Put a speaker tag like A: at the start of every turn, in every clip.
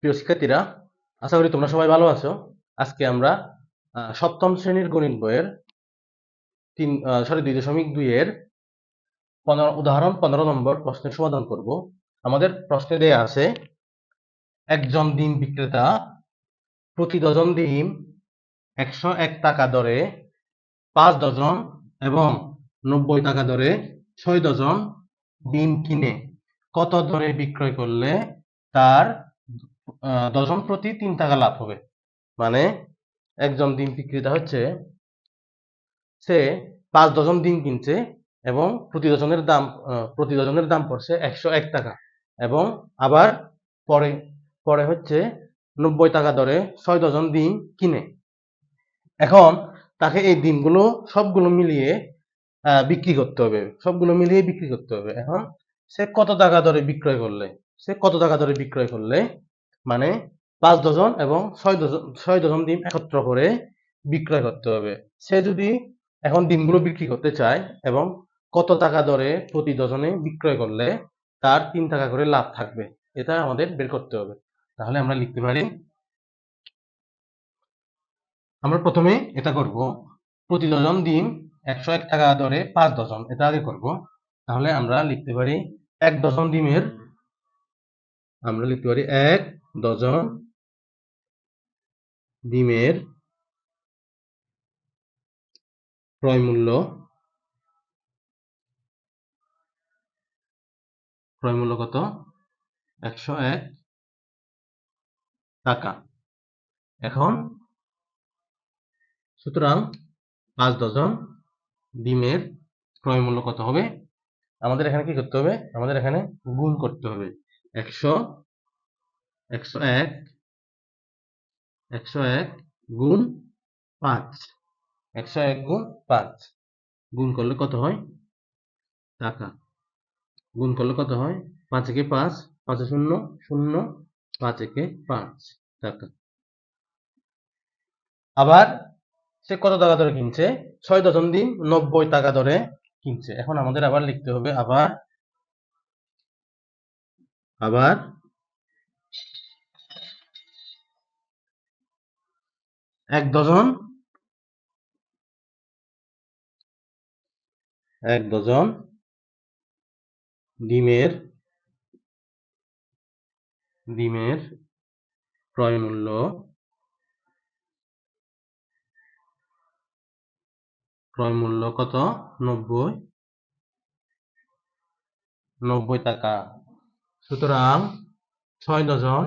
A: প্রিয় শিক্ষার্থীরা, আশা করি তোমরা সবাই ভালো আছো। আজকে আমরা সপ্তম শ্রেণীর গণিত বইয়ের 2.2 এর উদাহরণ 15 নম্বর প্রশ্নের সমাধান করব। আমাদের প্রশ্নে দেয়া আছে, একজন ডিম বিক্রেতা প্রতি ডজন ডিম 101 টাকা দরে 5 ডজন এবং 90 টাকা দরে 6 ডজন ডিম কিনে কত দরে বিক্রয় করলে তার ডজন প্রতি 3 টাকা লাভ হবে। মানে একজন ডিম বিক্রেতা হচ্ছে, সে 5 ডজন ডিম কিনছে এবং প্রতি ডজনের দাম পড়ছে 101 টাকা, এবং আবার পরে পরে হচ্ছে 90 টাকা দরে 6 ডজন ডিম কিনে। এখন তাকে এই ডিমগুলো সবগুলো মিলিয়ে বিক্রি করতে হবে। এখন সে কত টাকা দরে বিক্রয় করলে, মানে 5 ডজন এবং 6 ডজন ডিম একত্র করে বিক্রয় করতে হবে। সে যদি এখন ডিমগুলো বিক্রি করতে চায় এবং কত টাকা দরে প্রতি ডজনে বিক্রয় করলে তার 3 টাকা করে লাভ থাকবে, এটা আমাদের বের করতে হবে। তাহলে আমরা লিখতে পারি, আমরা প্রথমে এটা করব, প্রতি ডজন ডিম 101 টাকা দরে 5 ডজন, এটা আগে করব। তাহলে আমরা লিখতে পারি 1 ডজন ডিমের, আমরা লিখতে পারি 1 ডজন ডিমের ক্রয় মূল্য কত? 101 টাকা। এখন সুতরাং 5 ডজন ডিমের ক্রয় মূল্য কত হবে? আমাদের এখানে কি করতে হবে? আমাদের এখানে গুণ করতে হবে। 101 গুণ 5, 101 গুণ 5 গুণ করলে কত হয়? টাকা। গুণ করলে কত হয়? 5 একে 5, 5 শূন্য শূন্য, 5 একে 5 টাকা। আবার সে কত টাকা দরে কিনছে? 6 ডজন ডিম 90 টাকা দরে কিনছে। এখন আমাদের আবার লিখতে হবে, আবার 1 ডজন ডিমের ক্রয় মূল্য কত? 90 টাকা। সুতরাং 6 ডজন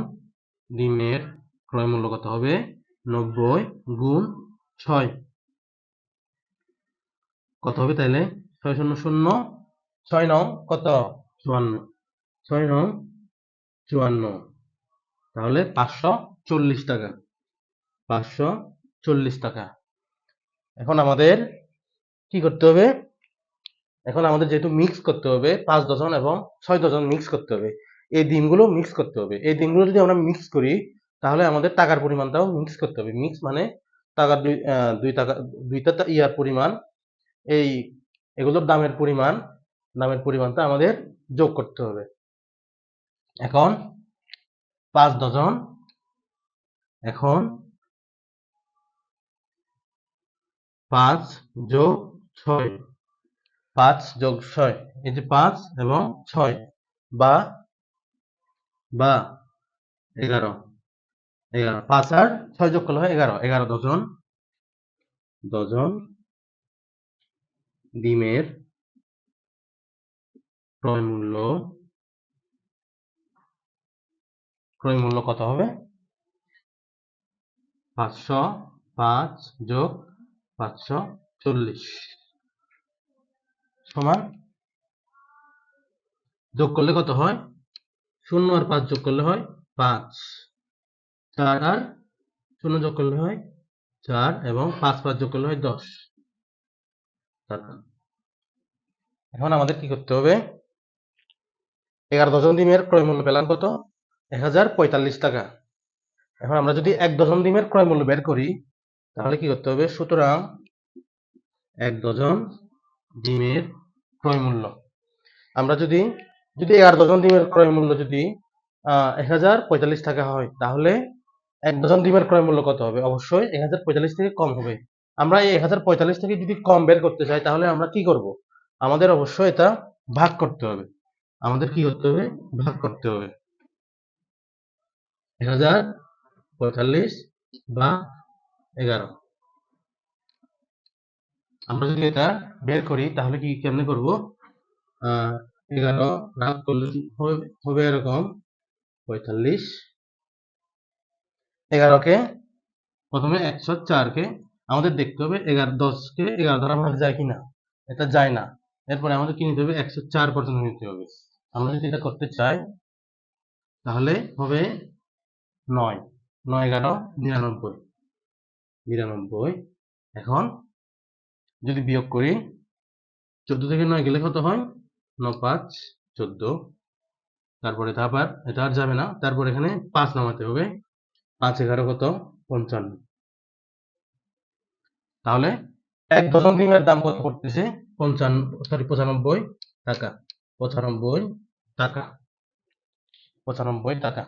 A: ডিমের ক্রয় মূল্য কত হবে? 90 গুণ 6 কত হবে তাইলে? 6 শূন্য শূন্য, 6 নং কত? 54, 6 নং 54, তাহলে 540 টাকা। 540 টাকা। এখন আমাদের কি করতে হবে? এখন আমাদের যেহেতু মিক্স করতে হবে, 5 ডজন এবং 6 ডজন মিক্স করতে হবে, এই ডিমগুলো মিক্স করতে হবে। এই ডিমগুলো যদি আমরা মিক্স করি, তাহলে আমাদের টাকার পরিমাণটাও মিক্স করতে হবে। মিক্স মানে টাকার দুইটা ইয়ার পরিমাণ, এই এগুলোর দামের পরিমাণটা আমাদের যোগ করতে হবে। এখন 5 ডজন, এখন 5 যোগ 6, 5 যোগ 6, এই যে 5 এবং 6 বা 11, 5 আর 6 যোগ করলে হয় 11 ডজন ডিমের ক্রয় মূল্য কত হবে? 505 যোগ 540 সমান, যোগ করলে কত হয়? 0 আর 5 যোগ করলে হয় 5, 4 আর 0 যোগ করলে হয় 4, এবং 5 যোগ করলে হয় 10 টাকা। এখন আমাদের কি করতে হবে? 11 ডজন ডিমের ক্রয় মূল্য পেলাম কত? 1045 টাকা। এখন আমরা যদি 1 ডজন ডিমের ক্রয় মূল্য বের করি, তাহলে কি করতে হবে? সুতরাং 1 ডজন ডিমের ক্রয় মূল্য, আমরা যদি 11 ডজন ডিমের ক্রয় মূল্য যদি 1045 টাকা হয়, তাহলে এক ডজন ডিমের ক্রয় মূল্য কত হবে? অবশ্যই 1045 থেকে কম হবে। আমরা এই 1045 থেকে যদি কম বের করতে চাই তাহলে আমরা কি করব? আমাদের অবশ্যই এটা ভাগ করতে হবে। আমাদের কি করতে হবে? ভাগ করতে হবে। 1045 বা 11। আমরা যদি এটা বের করি তাহলে কি কেমনে করব? 11 ভাগ করলে হবে এরকম 45। 11কে প্রথমে 104কে আমাদের দেখতে হবে 10কে 11 দ্বারা ভাগ যায় কিনা। এটা যায় না। এরপরে আমাদের কি নিতে হবে? 104 পর্যন্ত নিতে হবে। আমরা যদি এটা করতে চাই তাহলে হবে 9, 9 11 99, 99। এখন যদি বিয়োগ করি 14 থেকে 9 গেলে কত হয়? 9 5 14। তারপরে আবার এটা আর যাবে না, তারপর এখানে 5 নামাতে হবে। 5 11 কত? 55। তাহলে এক ডজন ডিমের দাম কত পড়তেছে? 95 টাকা। 95 টাকা। 95 টাকা।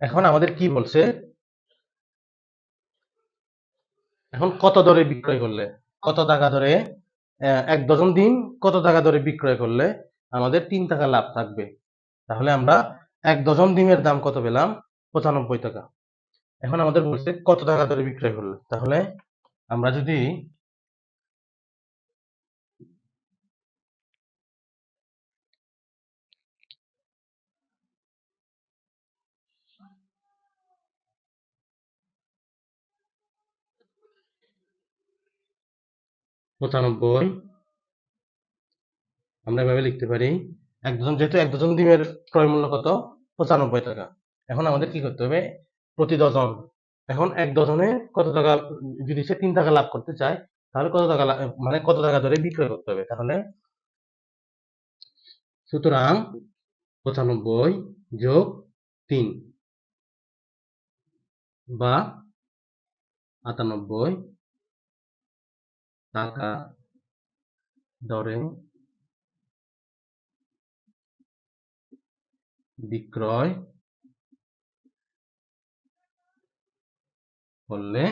A: এখন আমাদের কি বলছে? এখন কত দরে বিক্রয় করলে, কত টাকা দরে, এক ডজন ডিম কত টাকা দরে বিক্রয় করলে আমাদের 3 টাকা লাভ থাকবে। তাহলে আমরা এক ডজন ডিমের দাম কত পেলাম? 95 টাকা। এখন আমাদের বলছে কত টাকা দরে বিক্রয় করলে, তাহলে আমরা যদি 95 আমরা এভাবে লিখতে পারি। যেহেতু এক ডজন ডিমের ক্রয় মূল্য কত? 95 টাকা। এখন আমাদের কি করতে হবে? প্রতি ডজন, এখন এক ডজনে কত টাকা, যদি সে 3 টাকা লাভ করতে চায় তাহলে কত টাকা মানে কত টাকা ধরে বিক্রয় করতে হবে। তাহলে সুতরাং 95 যোগ 3 বা 98 টাকা দরে বিক্রয় করলে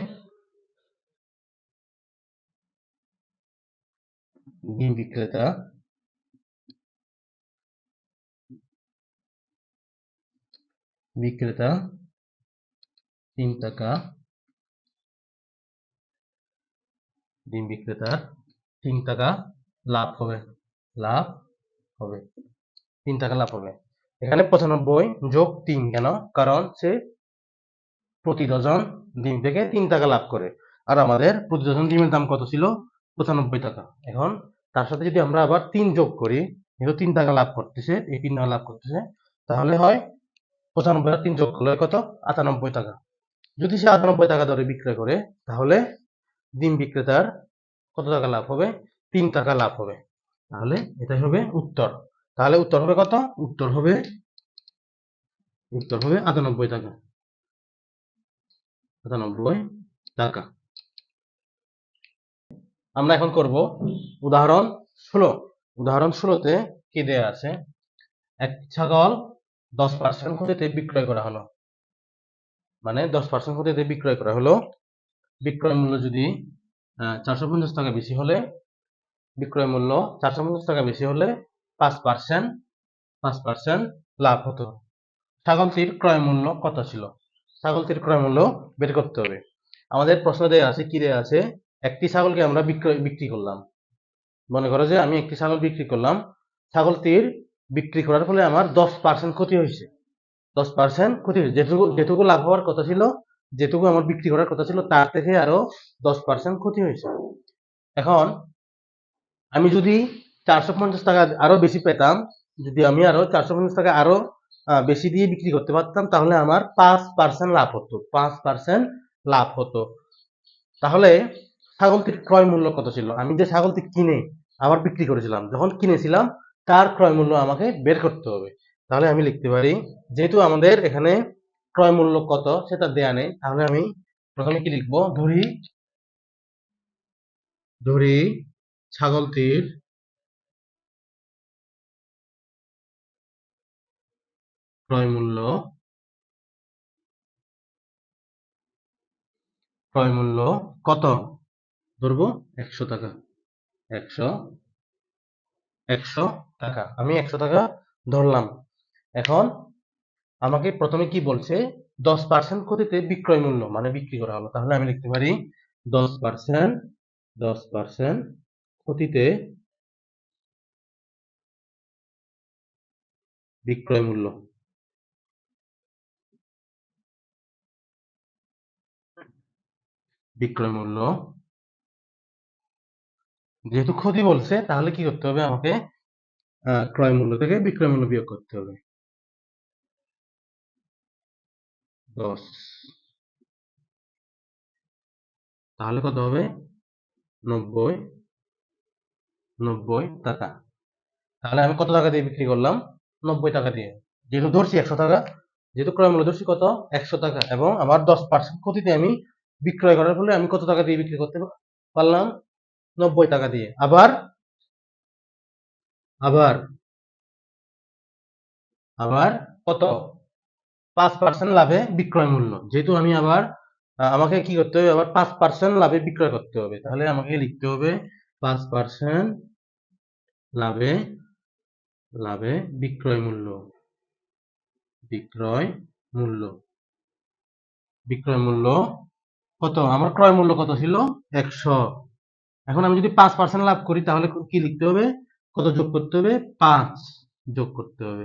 A: ডিম বিক্রেতা 3 টাকা, ডিম বিক্রেতার 3 টাকা লাভ হবে। লাভ হবে 3 টাকা লাভ হবে। এখানে 95 যোগ 3 কেন? কারণ সে প্রতি ডজন ডিম থেকে 3 টাকা লাভ করে। আর আমাদের প্রতি ডজন ডিমের দাম কত ছিল? 95 টাকা। এখন তার সাথে যদি আমরা আবার 3 যোগ করি, যেহেতু 3 টাকা লাভ করতেছে, এই 3 টাকা লাভ করতেছে, তাহলে হয় 95 আর 3 যোগ করলে কত? 98 টাকা। যদি সে 98 টাকা দরে বিক্রয় করে তাহলে ডিম বিক্রেতার কত টাকা লাভ হবে? 3 টাকা লাভ হবে। তাহলে এটাই হবে উত্তর। তাহলে উত্তর হবে কত? উত্তর হবে 98 টাকা। 98 টাকা। আমরা এখন করব উদাহরণ 16। উদাহরণ 16তে কি দেয়া আছে? একটি ছাগল 10% ক্ষতিতে বিক্রয় করা হলো। মানে 10% ক্ষতিতে বিক্রয় করা হলো। বিক্রয় মূল্য যদি 450 টাকা বেশি হলে, বিক্রয় মূল্য 450 টাকা বেশি হলে 5% লাভ হতো। ছাগলটির ক্রয় মূল্য কত ছিল? ছাগলটির ক্রয় মূল্য বের করতে হবে। আমাদের প্রশ্ন দেয়া আছে, কি দেয়া আছে? একটি ছাগলকে আমরা বিক্রি করলাম। মনে করো যে আমি একটি ছাগল বিক্রি করলাম, ছাগলটির বিক্রি করার ফলে আমার 10% ক্ষতি হয়েছে। 10% ক্ষতি হয়েছে, যেটুকু লাভ হওয়ার কথা ছিল, যেটুকু আমার বিক্রি করার কথা ছিল তার থেকে আরো 10% ক্ষতি হয়েছে। এখন আমি যদি 450 টাকা আরো বেশি পেতাম, যদি আমি আরো 450 টাকা আরো বেশি দিয়ে বিক্রি করতে পারতাম তাহলে আমার 5% লাভ হতো। 5% লাভ হতো। তাহলে ছাগলটির ক্রয় মূল্য কত ছিল? আমি যে ছাগলটি কিনে আবার বিক্রি করেছিলাম, যখন কিনেছিলাম তার ক্রয় মূল্য আমাকে বের করতে হবে। তাহলে আমি লিখতে পারি, যেহেতু আমাদের এখানে ক্রয় মূল্য কত সেটা দেয়া নেই, তাহলে আমি প্রথমে কি লিখবো? ধরি ছাগলটির ক্রয় মূল্য কত ধরবো 100 টাকা। 100 টাকা, আমি 100 টাকা ধরলাম। এখন আমাকে প্রথমে কি বলছে, 10% ক্ষতিতে বিক্রয় মূল্য মানে বিক্রি করা হলো, তাহলে আমি লিখতে পারি 10% ক্ষতিতে বিক্রয় মূল্য। যেহেতু ক্ষতি বলছে, তাহলে কি করতে হবে আমাকে, ক্রয় মূল্য থেকে বিক্রয় মূল্য বিয়োগ করতে হবে। 10, তাহলে কত হবে 90 টাকা। তাহলে আমি কত টাকা দিয়ে বিক্রি করলাম, 90 টাকা দিয়ে। যেহেতু ধরছি 100 টাকা, যেহেতু ক্রয় মূল্য ধরছি কত 100 টাকা, এবং আমার 10% ক্ষতিতে আমি বিক্রয় করার ফলে আমি কত টাকা দিয়ে বিক্রি করতে পারলাম, 90 টাকা দিয়ে। আবার কত, 5% লাভে বিক্রয় মূল্য। যেহেতু আমি আবার আমাকে কি করতে হবে, আবার 5% লাভে বিক্রয় করতে হবে, তাহলে আমাকে লিখতে হবে 5% লাভে বিক্রয় মূল্য। বিক্রয় মূল্য কত, আমার ক্রয় মূল্য কত ছিল 100। এখন আমি যদি 5% লাভ করি, তাহলে কি লিখতে হবে, কত যোগ করতে হবে, 5 যোগ করতে হবে।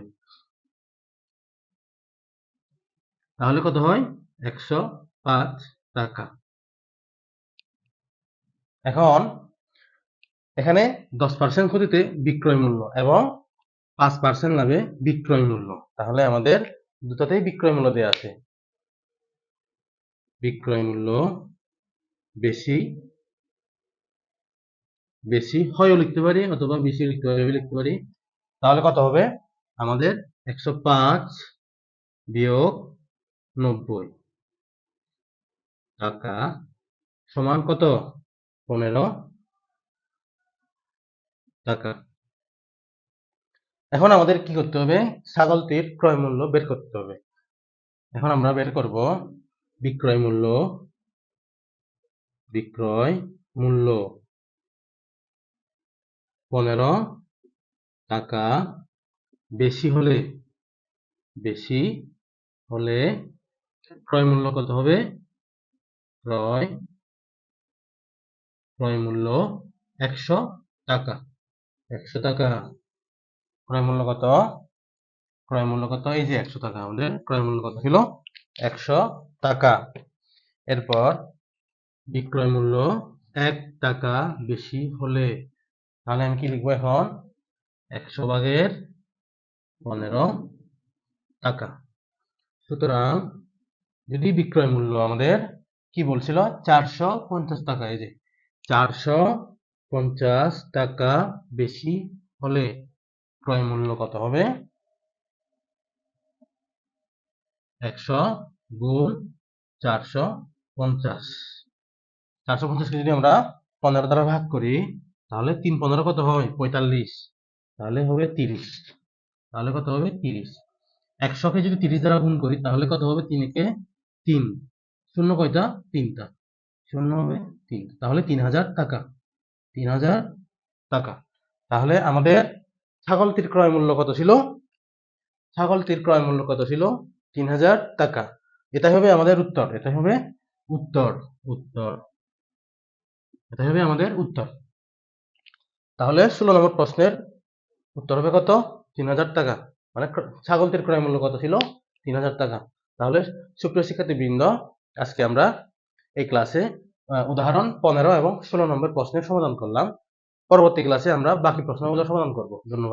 A: তাহলে কত হয় 105 টাকা। এখন এখানে 10% ক্ষতিতে বিক্রয় মূল্য এবং 5% লাভে বিক্রয় মূল্য, তাহলে আমাদের দুটাতেই বিক্রয় মূল্য দেওয়া আছে। বিক্রয় মূল্য বেশি হয়ও লিখতে পারি, অথবা বেশি লিখতে পারি। তাহলে কত হবে আমাদের, 105 বিয়োগ 90 টাকা সমান কত, 15 টাকা। এখন আমাদের কি করতে হবে, ছাগলটির ক্রয় মূল্য বের করতে হবে। এখন আমরা বের করব বিক্রয় মূল্য 15 টাকা বেশি হলে ক্রয় মূল্য কত হবে, ক্রয় মূল্য 100 টাকা। 100 টাকা ক্রয় মূল্য কত, এই যে 100 টাকা, আমাদের ক্রয় মূল্য কত ছিল 100 টাকা। এরপর বিক্রয় মূল্য 1 টাকা বেশি হলে, তাহলে আমি কি লিখবো এখন, 100 ভাগের 15 টাকা। সুতরাং যদি বিক্রয় মূল্য আমাদের কি বলছিল 450 টাকা, এই যে 450 টাকা বেশি হলে ক্রয় মূল্য কত হবে, 100 গুণ 450। 450 কে যদি আমরা 15 দ্বারা ভাগ করি, তাহলে 3×15 কত হয় 45, তাহলে হবে 30। তাহলে কত হবে 30। 100 কে যদি 30 দ্বারা গুণ করি, তাহলে কত হবে, 3 একে 3, শূন্য কয়টা 3টা, শূন্য হবে 3, তাহলে 3000 টাকা। 3000 টাকা। তাহলে আমাদের ছাগলটির ক্রয় মূল্য কত ছিল, 3000 টাকা। এটাই হবে আমাদের উত্তর, এটাই হবে আমাদের উত্তর। তাহলে 16 নম্বর প্রশ্নের উত্তর হবে কত, 3000 টাকা, মানে ছাগলটির ক্রয় মূল্য কত ছিল 3000 টাকা। তাহলে সুপ্রিয় শিক্ষার্থীবৃন্দ, আজকে আমরা এই ক্লাসে উদাহরণ 15 এবং 16 নম্বর প্রশ্নের সমাধান করলাম। পরবর্তী ক্লাসে আমরা বাকি প্রশ্নগুলো সমাধান করব। ধন্যবাদ।